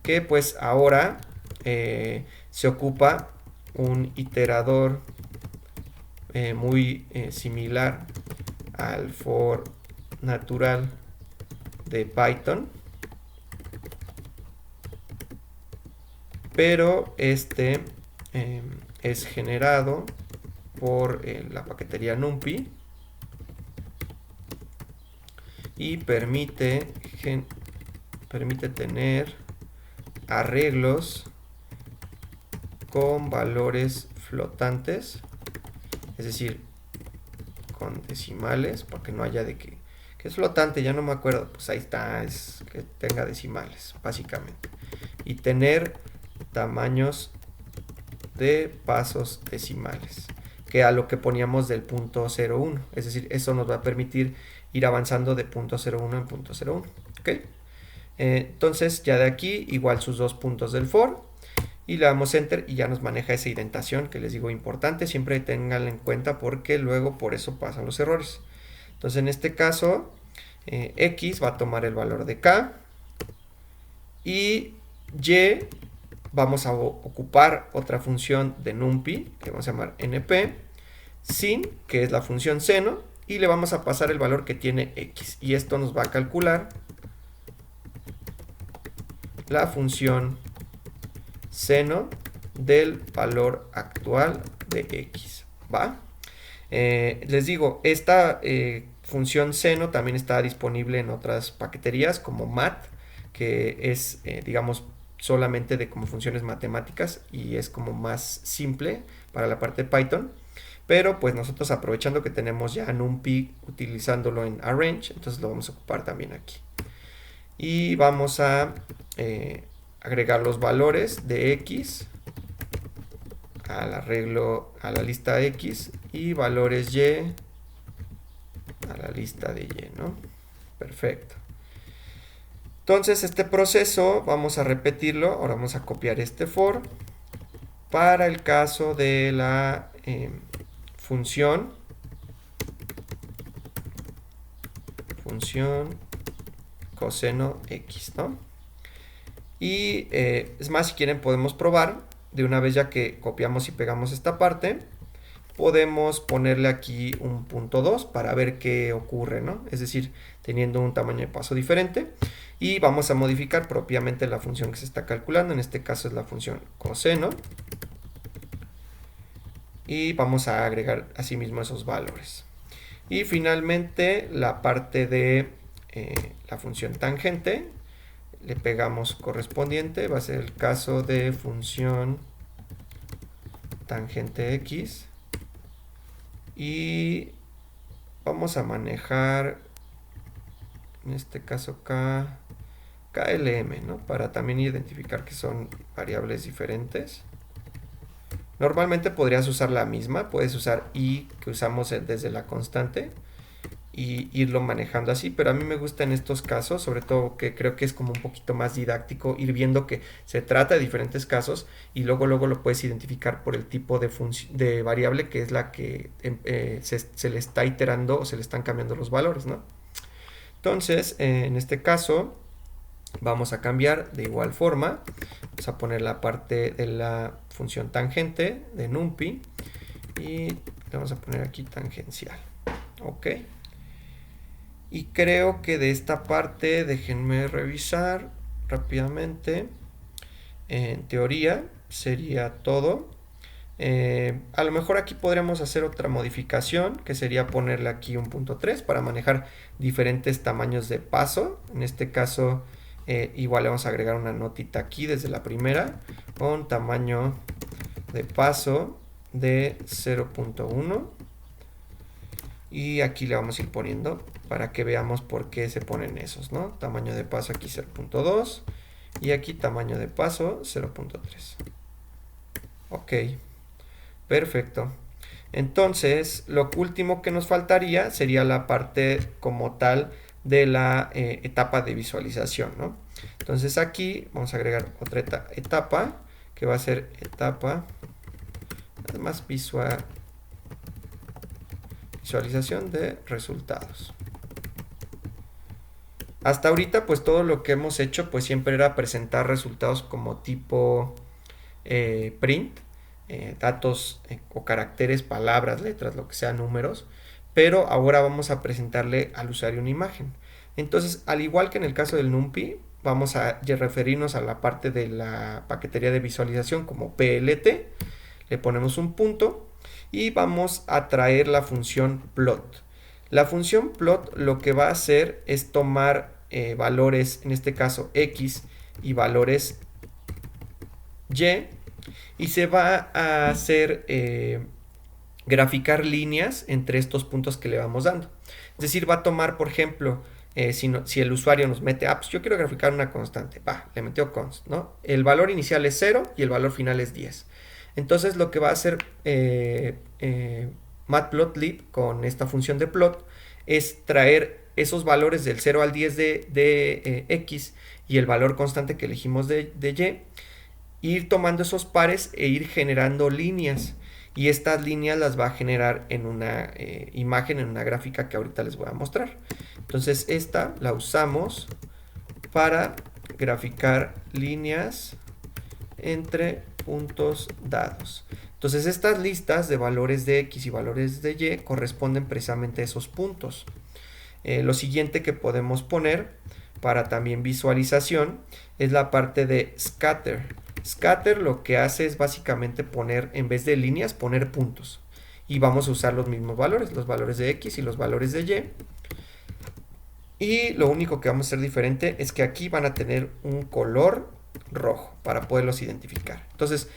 que pues ahora se ocupa un iterador muy similar al for natural de Python, pero este es generado por la paquetería NumPy, y permite tener arreglos con valores flotantes, es decir, con decimales, porque no haya de que es flotante, ya no me acuerdo, pues ahí está, es que tenga decimales, básicamente. Y tener tamaños de pasos decimales, que a lo que poníamos del punto 0,1, es decir, eso nos va a permitir ir avanzando de punto 0,1 en punto 0,1, ¿ok? Entonces ya de aquí, igual sus dos puntos del for, y le damos enter y ya nos maneja esa indentación que les digo importante, siempre tenganla en cuenta porque luego por eso pasan los errores. Entonces en este caso x va a tomar el valor de k y y vamos a ocupar otra función de numpy que vamos a llamar np sin, que es la función seno, y le vamos a pasar el valor que tiene x, y esto nos va a calcular la función seno del valor actual de x, ¿va? Les digo, esta función seno también está disponible en otras paqueterías como mat, que es, digamos, solamente de como funciones matemáticas y es como más simple para la parte de Python. Pero pues nosotros, aprovechando que tenemos ya NumPy utilizándolo en Arrange, entonces lo vamos a ocupar también aquí. Y vamos a agregar los valores de x al arreglo, a la lista x, y valores y a la lista de y, ¿no? Perfecto. Entonces este proceso vamos a repetirlo. Ahora vamos a copiar este for para el caso de la función coseno x, ¿no? Y es más, si quieren podemos probar de una vez, ya que copiamos y pegamos esta parte, podemos ponerle aquí un punto 2 para ver qué ocurre, ¿no? Es decir, teniendo un tamaño de paso diferente, y vamos a modificar propiamente la función que se está calculando. En este caso es la función coseno, y vamos a agregar asimismo esos valores. Y finalmente la parte de la función tangente, le pegamos correspondiente, va a ser el caso de función tangente x, y vamos a manejar en este caso KLM, ¿no? Para también identificar que son variables diferentes. Normalmente podrías usar la misma, puedes usar i, que usamos desde la constante, y irlo manejando así, pero a mí me gusta en estos casos, sobre todo que creo que es como un poquito más didáctico, ir viendo que se trata de diferentes casos y luego lo puedes identificar por el tipo de variable que es la que se le está iterando o se le están cambiando los valores, ¿no? Entonces, en este caso vamos a cambiar de igual forma, vamos a poner la parte de la función tangente de NumPy y le vamos a poner aquí tangencial, ok. Y creo que de esta parte, déjenme revisar rápidamente, en teoría sería todo. A lo mejor aquí podríamos hacer otra modificación, que sería ponerle aquí un punto 3 para manejar diferentes tamaños de paso. En este caso igual le vamos a agregar una notita aquí desde la primera, con tamaño de paso de 0.1, y aquí le vamos a ir poniendo para que veamos por qué se ponen esos, ¿no? Tamaño de paso aquí 0.2 y aquí tamaño de paso 0.3. Ok, perfecto. Entonces, lo último que nos faltaría sería la parte como tal de la etapa de visualización, ¿no? Entonces aquí vamos a agregar otra etapa que va a ser etapa más visualización de resultados. Hasta ahorita pues todo lo que hemos hecho pues siempre era presentar resultados como tipo print, datos o caracteres, palabras, letras, lo que sea, números, pero ahora vamos a presentarle al usuario una imagen. Entonces, al igual que en el caso del NumPy, vamos a referirnos a la parte de la paquetería de visualización como PLT, le ponemos un punto y vamos a traer la función plot. La función plot lo que va a hacer es tomar valores, en este caso x, y valores y se va a hacer graficar líneas entre estos puntos que le vamos dando. Es decir, va a tomar, por ejemplo, si el usuario nos mete, pues yo quiero graficar una constante, le metió const, ¿no? El valor inicial es 0 y el valor final es 10. Entonces lo que va a hacer matplotlib con esta función de plot es traer esos valores del 0 al 10 de x y el valor constante que elegimos de y, ir tomando esos pares e ir generando líneas. Y estas líneas las va a generar en una imagen, en una gráfica que ahorita les voy a mostrar. Entonces esta la usamos para graficar líneas entre puntos dados. Entonces estas listas de valores de x y valores de y corresponden precisamente a esos puntos. Lo siguiente que podemos poner para también visualización es la parte de scatter. Scatter lo que hace es básicamente poner, en vez de líneas, poner puntos. Y vamos a usar los mismos valores, los valores de x y los valores de y. Y lo único que vamos a hacer diferente es que aquí van a tener un color rojo para poderlos identificar. Entonces,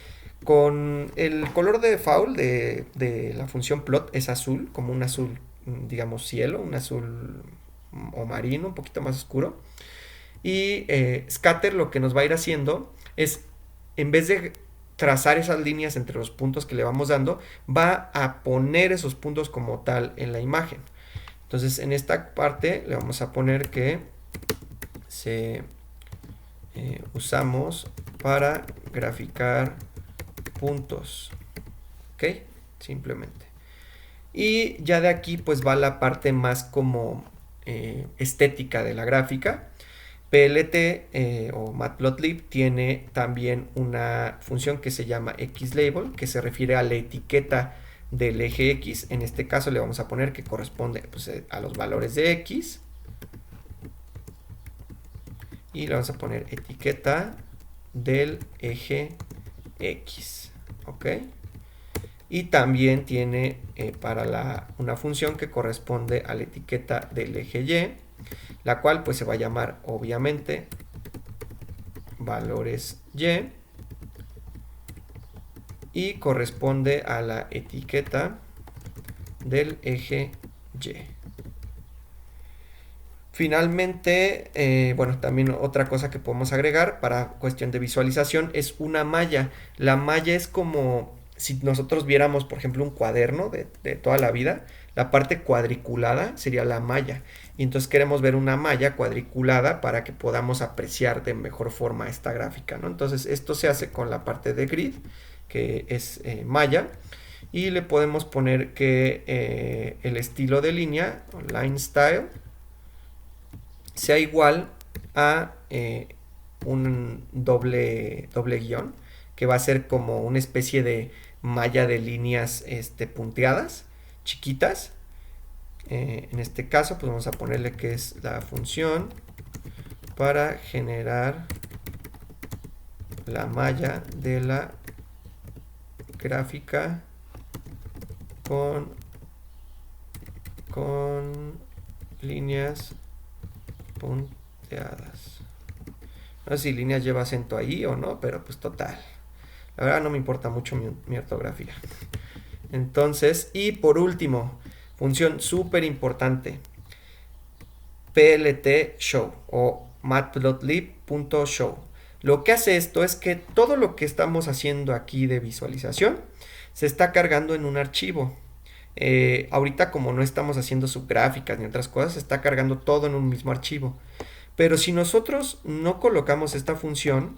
con el color de default de la función plot es azul, como un azul, digamos, cielo, un azul o marino, un poquito más oscuro. Y scatter lo que nos va a ir haciendo es, en vez de trazar esas líneas entre los puntos que le vamos dando, va a poner esos puntos como tal en la imagen. Entonces en esta parte le vamos a poner que usamos para graficar puntos. ¿Ok? Simplemente. Y ya de aquí pues va la parte más como estética de la gráfica. PLT o matplotlib tiene también una función que se llama xlabel, que se refiere a la etiqueta del eje x. En este caso le vamos a poner que corresponde pues, a los valores de x. Y le vamos a poner etiqueta del eje x. ¿Ok? Y también tiene una función que corresponde a la etiqueta del eje y, la cual pues se va a llamar obviamente valores y corresponde a la etiqueta del eje y. Finalmente, bueno, también otra cosa que podemos agregar para cuestión de visualización es una malla. La malla es como si nosotros viéramos, por ejemplo, un cuaderno de toda la vida. La parte cuadriculada sería la malla. Y entonces queremos ver una malla cuadriculada para que podamos apreciar de mejor forma esta gráfica, ¿no? Entonces esto se hace con la parte de grid, que es malla. Y le podemos poner que el estilo de línea, o line style, sea igual a un doble guión, que va a ser como una especie de malla de líneas punteadas, chiquitas. En este caso, pues vamos a ponerle que es la función para generar la malla de la gráfica con líneas punteadas. No sé si líneas lleva acento ahí o no, pero pues total. La verdad no me importa mucho mi ortografía. Entonces, y por último, función súper importante, plt show o matplotlib.show. Lo que hace esto es que todo lo que estamos haciendo aquí de visualización se está cargando en un archivo. Ahorita como no estamos haciendo subgráficas ni otras cosas, se está cargando todo en un mismo archivo. Pero si nosotros no colocamos esta función,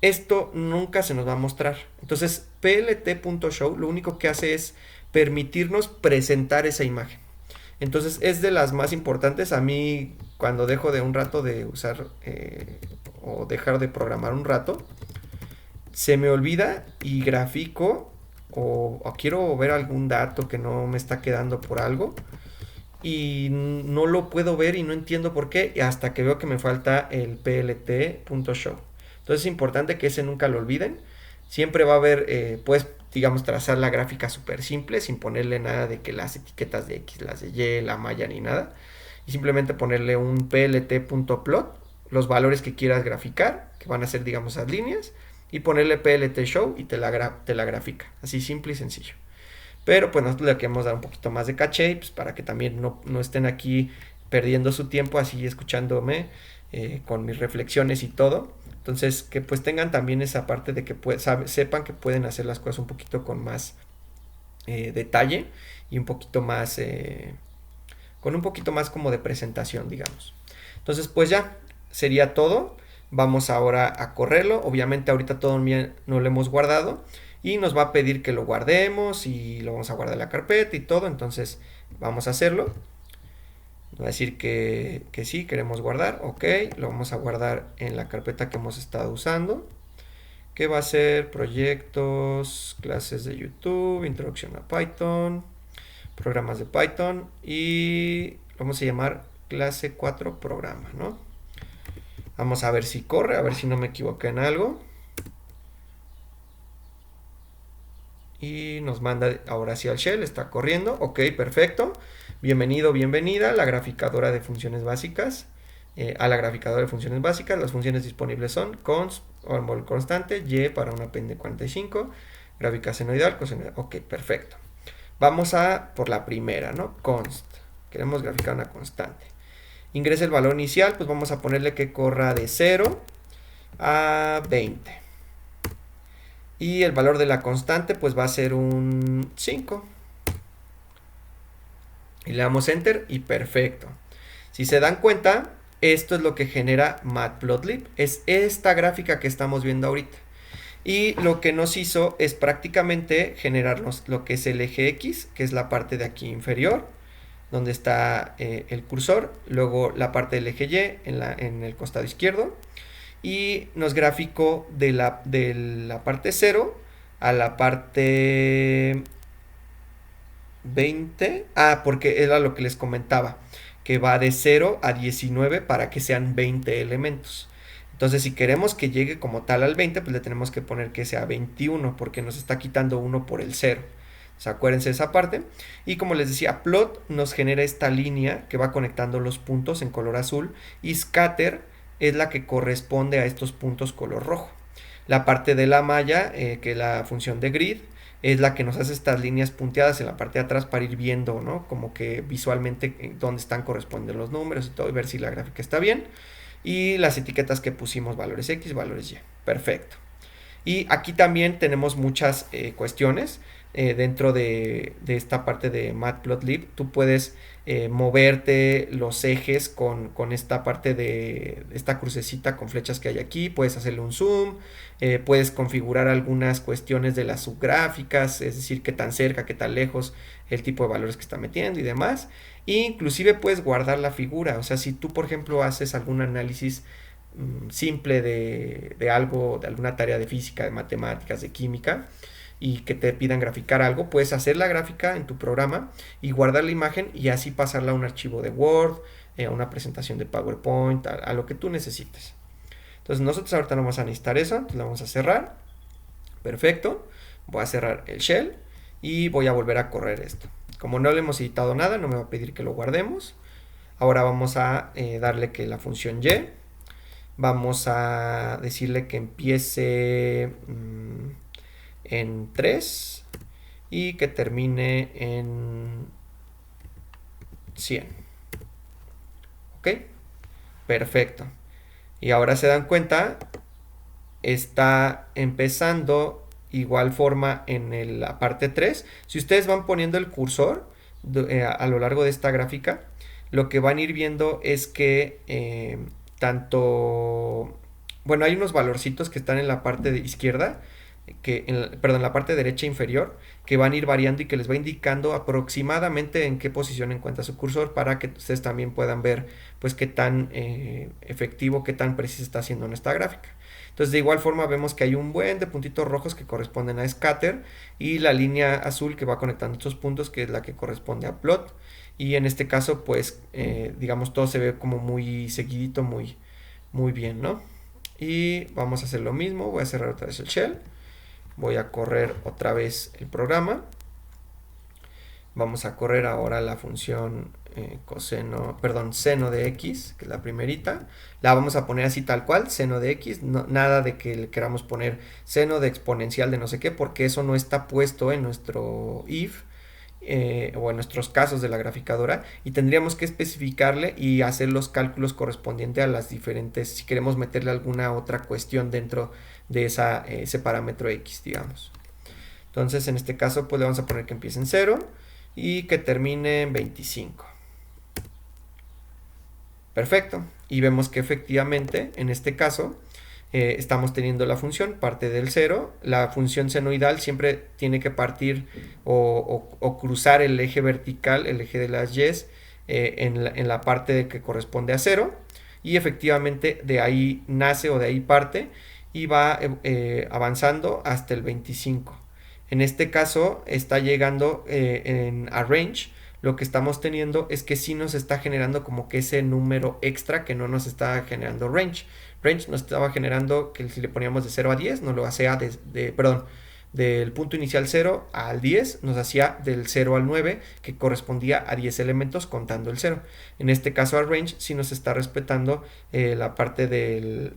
esto nunca se nos va a mostrar. Entonces plt.show lo único que hace es permitirnos presentar esa imagen. Entonces es de las más importantes. A mí cuando dejo de un rato de usar o dejar de programar un rato, se me olvida y grafico o quiero ver algún dato que no me está quedando por algo y no lo puedo ver y no entiendo por qué hasta que veo que me falta el plt.show. Entonces es importante que ese nunca lo olviden. Siempre va a haber, puedes digamos, trazar la gráfica súper simple, sin ponerle nada de que las etiquetas de X, las de Y, la malla ni nada. Y simplemente ponerle un plt.plot, los valores que quieras graficar, que van a ser, digamos, las líneas, y ponerle plt show y te la grafica. Así simple y sencillo. Pero pues nosotros le queremos dar un poquito más de caché, pues, para que también no estén aquí perdiendo su tiempo así escuchándome con mis reflexiones y todo. Entonces que pues tengan también esa parte de que sepan que pueden hacer las cosas un poquito con más detalle y un poquito más con un poquito más como de presentación, digamos. Entonces pues ya sería todo. Vamos ahora a correrlo. Obviamente ahorita todavía no lo hemos guardado y nos va a pedir que lo guardemos y lo vamos a guardar en la carpeta y todo. Entonces vamos a hacerlo. Va a decir que sí, queremos guardar. Ok, lo vamos a guardar en la carpeta que hemos estado usando, que va a ser proyectos, clases de YouTube, introducción a Python, programas de Python, y lo vamos a llamar clase 4 programa, ¿no? Vamos a ver si corre, a ver si no me equivoqué en algo. Y nos manda ahora sí al shell, está corriendo. Ok, perfecto. Bienvenido, bienvenida a la graficadora de funciones básicas. A la graficadora de funciones básicas, las funciones disponibles son const, o constante, y para una pen de 45, gráfica senoidal, cosenoidal. Ok, perfecto. Vamos a por la primera, ¿no? Const. Queremos graficar una constante. Ingresa el valor inicial, pues vamos a ponerle que corra de 0 a 20. Y el valor de la constante pues va a ser un 5. Y le damos enter y perfecto. Si se dan cuenta, esto es lo que genera Matplotlib. Es esta gráfica que estamos viendo ahorita. Y lo que nos hizo es prácticamente generarnos lo que es el eje X, que es la parte de aquí inferior, donde está el cursor. Luego la parte del eje Y en el costado izquierdo. Y nos graficó de la parte 0 a la parte 20. Porque era lo que les comentaba, que va de 0 a 19 para que sean 20 elementos. Entonces si queremos que llegue como tal al 20, pues le tenemos que poner que sea 21, porque nos está quitando 1 por el 0. O sea, acuérdense de esa parte. Y como les decía, plot nos genera esta línea que va conectando los puntos en color azul, y scatter es la que corresponde a estos puntos color rojo. La parte de la malla, que es la función de grid, es la que nos hace estas líneas punteadas en la parte de atrás para ir viendo, ¿no? Como que visualmente dónde están corresponden los números y todo, y ver si la gráfica está bien. Y las etiquetas que pusimos, valores X, valores Y. Perfecto. Y aquí también tenemos muchas cuestiones dentro de esta parte de Matplotlib. Tú puedes moverte los ejes con esta parte de esta crucecita con flechas que hay aquí. Puedes hacerle un zoom, puedes configurar algunas cuestiones de las subgráficas, es decir, qué tan cerca, qué tan lejos, el tipo de valores que está metiendo y demás. E inclusive puedes guardar la figura. O sea, si tú, por ejemplo, haces algún análisis simple de algo, de alguna tarea de física, de matemáticas, de química, y que te pidan graficar algo, puedes hacer la gráfica en tu programa y guardar la imagen y así pasarla a un archivo de Word, a una presentación de PowerPoint, a lo que tú necesites. Entonces nosotros ahorita no vamos a necesitar eso, entonces lo vamos a cerrar. Perfecto. Voy a cerrar el shell y voy a volver a correr esto. Como no le hemos editado nada, no me va a pedir que lo guardemos. Ahora vamos a darle que la función y, vamos a decirle que empiece en 3 y que termine en 100. ¿Ok? Perfecto. Y ahora se dan cuenta, está empezando igual forma en la parte 3. Si ustedes van poniendo el cursor a lo largo de esta gráfica, lo que van a ir viendo es que bueno, hay unos valorcitos que están en la parte de izquierda, perdón, en la parte derecha inferior, que van a ir variando y que les va indicando aproximadamente en qué posición encuentra su cursor, para que ustedes también puedan ver pues qué tan efectivo, qué tan preciso está haciendo en esta gráfica. Entonces de igual forma vemos que hay un buen de puntitos rojos que corresponden a scatter, y la línea azul que va conectando estos puntos, que es la que corresponde a plot. Y en este caso pues digamos todo se ve como muy seguidito, muy bien, ¿no? Y vamos a hacer lo mismo, voy a cerrar otra vez el shell Voy a correr otra vez el programa. Vamos a correr ahora la función seno de x, que es la primerita. La vamos a poner así tal cual, seno de x, nada de que le queramos poner seno de exponencial de no sé qué, porque eso no está puesto en nuestro if o en nuestros casos de la graficadora, y tendríamos que especificarle y hacer los cálculos correspondientes a las diferentes, si queremos meterle alguna otra cuestión dentro de ese parámetro x, digamos. Entonces en este caso pues le vamos a poner que empiece en 0 y que termine en 25. Perfecto. Y vemos que efectivamente en este caso estamos teniendo la función, parte del 0. La función senoidal siempre tiene que partir o cruzar el eje vertical, el eje de las y, en la parte que corresponde a 0. Y efectivamente de ahí nace o de ahí parte y va avanzando hasta el 25. En este caso está llegando en arrange. Lo que estamos teniendo es que sí nos está generando como que ese número extra que no nos está generando range. Range nos estaba generando que si le poníamos de 0 a 10, nos lo hacía del punto inicial 0 al 10, nos hacía del 0 al 9, que correspondía a 10 elementos contando el 0. En este caso, al range sí nos está respetando la parte del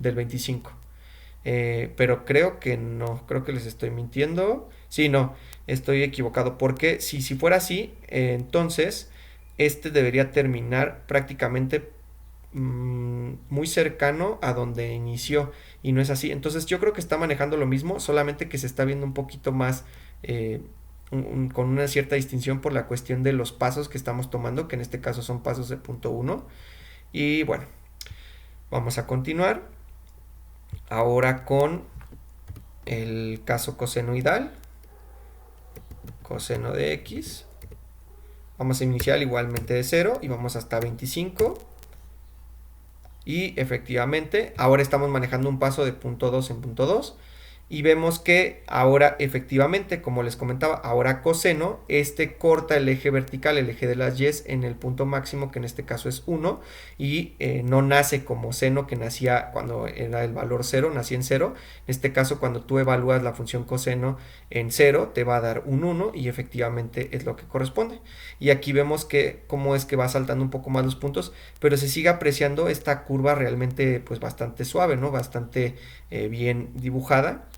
25. Pero creo que no, creo que les estoy mintiendo. Sí, no, estoy equivocado, porque si fuera así, entonces este debería terminar prácticamente muy cercano a donde inició, y no es así. Entonces yo creo que está manejando lo mismo, solamente que se está viendo un poquito más con una cierta distinción por la cuestión de los pasos que estamos tomando, que en este caso son pasos de punto 1. Y bueno, vamos a continuar ahora con el caso cosenoidal. Coseno de x. Vamos a iniciar igualmente de 0 y vamos hasta 25. Y efectivamente, ahora estamos manejando un paso de punto 2 en punto 2. Y vemos que ahora efectivamente, como les comentaba, ahora coseno, corta el eje vertical, el eje de las y en el punto máximo, que en este caso es 1, y no nace como seno, que nacía cuando era el valor 0, nacía en 0. En este caso, cuando tú evalúas la función coseno en 0, te va a dar un 1, y efectivamente es lo que corresponde. Y aquí vemos que cómo es que va saltando un poco más los puntos, pero se sigue apreciando esta curva realmente pues bastante suave, ¿no? Bastante bien dibujada.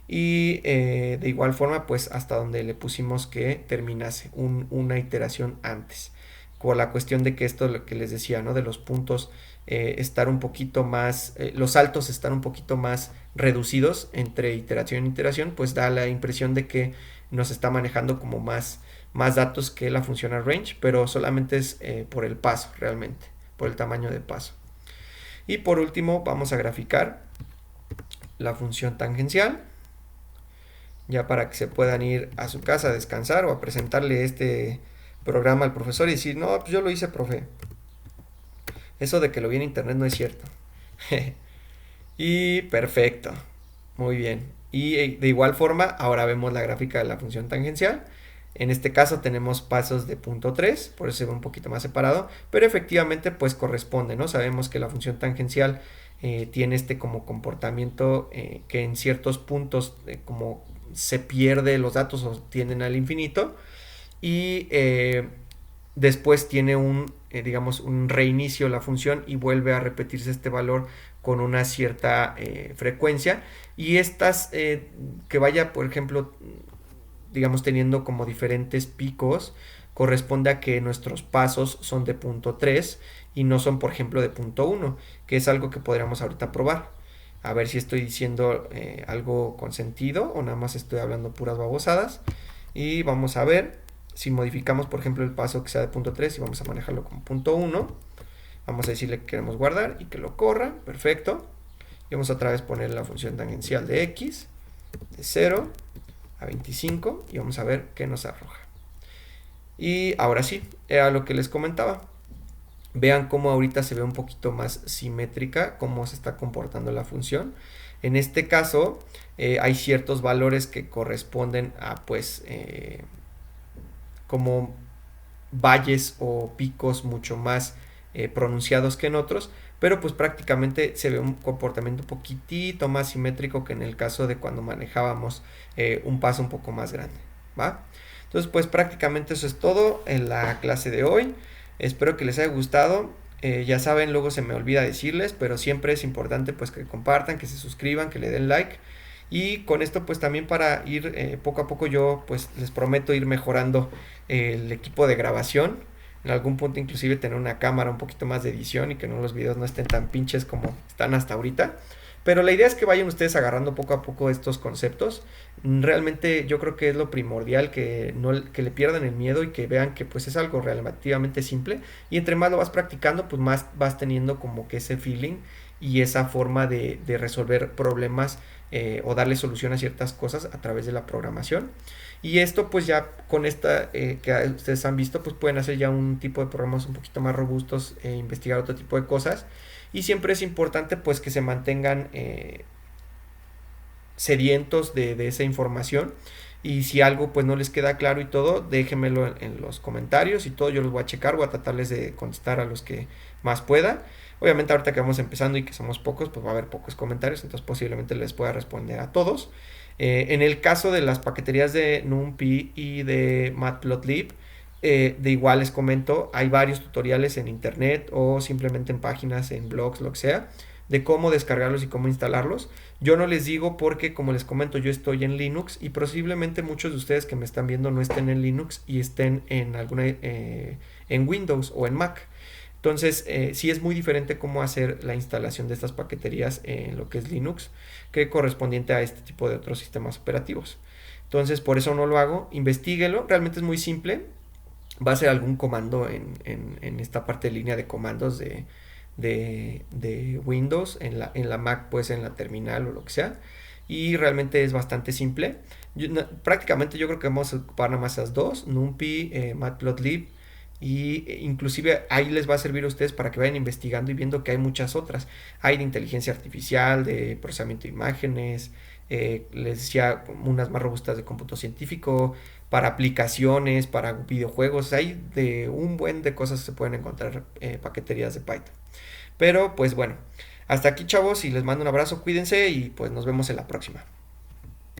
Y de igual forma pues hasta donde le pusimos que terminase una iteración antes, por la cuestión de que esto lo que les decía, ¿no? De los puntos estar un poquito más, los saltos están un poquito más reducidos entre iteración e iteración, pues da la impresión de que nos está manejando como más datos que la función arrange, pero solamente es por el paso realmente, por el tamaño de paso. Y por último vamos a graficar la función tangencial, ya para que se puedan ir a su casa a descansar o a presentarle este programa al profesor y decir, no, pues yo lo hice, profe. Eso de que lo vi en internet no es cierto. Y perfecto, muy bien. Y de igual forma, ahora vemos la gráfica de la función tangencial. En este caso tenemos pasos de punto 3, por eso se ve un poquito más separado, pero efectivamente pues corresponde, ¿no? Sabemos que la función tangencial tiene como comportamiento que en ciertos puntos como se pierde los datos o tienden al infinito, y después tiene digamos un reinicio la función y vuelve a repetirse este valor con una cierta frecuencia, y estas que vaya por ejemplo digamos teniendo como diferentes picos corresponde a que nuestros pasos son de punto 3 y no son por ejemplo de punto 1, que es algo que podríamos ahorita probar. A ver si estoy diciendo algo con sentido o nada más estoy hablando puras babosadas. Y vamos a ver si modificamos por ejemplo el paso que sea de punto 3 y vamos a manejarlo como punto 1. Vamos a decirle que queremos guardar y que lo corra. Perfecto. Y vamos otra vez a poner la función tangencial de x de 0 a 25 y vamos a ver qué nos arroja. Y ahora sí, era lo que les comentaba. Vean cómo ahorita se ve un poquito más simétrica cómo se está comportando la función. En este caso hay ciertos valores que corresponden a pues como valles o picos mucho más pronunciados que en otros, pero pues prácticamente se ve un comportamiento un poquitito más simétrico que en el caso de cuando manejábamos un paso un poco más grande, ¿va? Entonces pues prácticamente eso es todo en la clase de hoy. Espero que les haya gustado. Ya saben, luego se me olvida decirles, pero siempre es importante pues que compartan, que se suscriban, que le den like. Y con esto pues también para ir poco a poco yo pues les prometo ir mejorando el equipo de grabación. En algún punto inclusive tener una cámara, un poquito más de edición y que no los videos no estén tan pinches como están hasta ahorita. Pero la idea es que vayan ustedes agarrando poco a poco estos conceptos. Realmente yo creo que es lo primordial que no que le pierdan el miedo y que vean que pues es algo relativamente simple y entre más lo vas practicando pues más vas teniendo como que ese feeling y esa forma de resolver problemas o darle solución a ciertas cosas a través de la programación. Y esto pues ya con esta que ustedes han visto pues pueden hacer ya un tipo de programas un poquito más robustos e investigar otro tipo de cosas. Y siempre es importante pues que se mantengan sedientos de esa información. Y si algo pues no les queda claro y todo, déjenmelo en los comentarios y todo, yo los voy a checar, voy a tratarles de contestar a los que más pueda. Obviamente ahorita que vamos empezando y que somos pocos, pues va a haber pocos comentarios, entonces posiblemente les pueda responder a todos. En el caso de las paqueterías de NumPy y de Matplotlib, de igual les comento, hay varios tutoriales en internet o simplemente en páginas, en blogs, lo que sea, de cómo descargarlos y cómo instalarlos. Yo no les digo porque, como les comento, yo estoy en Linux y posiblemente muchos de ustedes que me están viendo no estén en Linux y estén en alguna en Windows o en Mac. Entonces, sí es muy diferente cómo hacer la instalación de estas paqueterías en lo que es Linux que correspondiente a este tipo de otros sistemas operativos. Entonces, por eso no lo hago. Investíguelo. Realmente es muy simple. Va a ser algún comando en esta parte de línea de comandos de Windows. En la Mac, pues en la terminal o lo que sea. Y realmente es bastante simple. Prácticamente yo creo que vamos a ocupar nada más esas dos. NumPy, Matplotlib. Y inclusive ahí les va a servir a ustedes para que vayan investigando y viendo que hay muchas otras. Hay de inteligencia artificial, de procesamiento de imágenes, les decía unas más robustas de cómputo científico, para aplicaciones, para videojuegos. Hay de un buen de cosas que se pueden encontrar paqueterías de Python. Pero pues bueno, hasta aquí chavos y les mando un abrazo, cuídense y pues nos vemos en la próxima.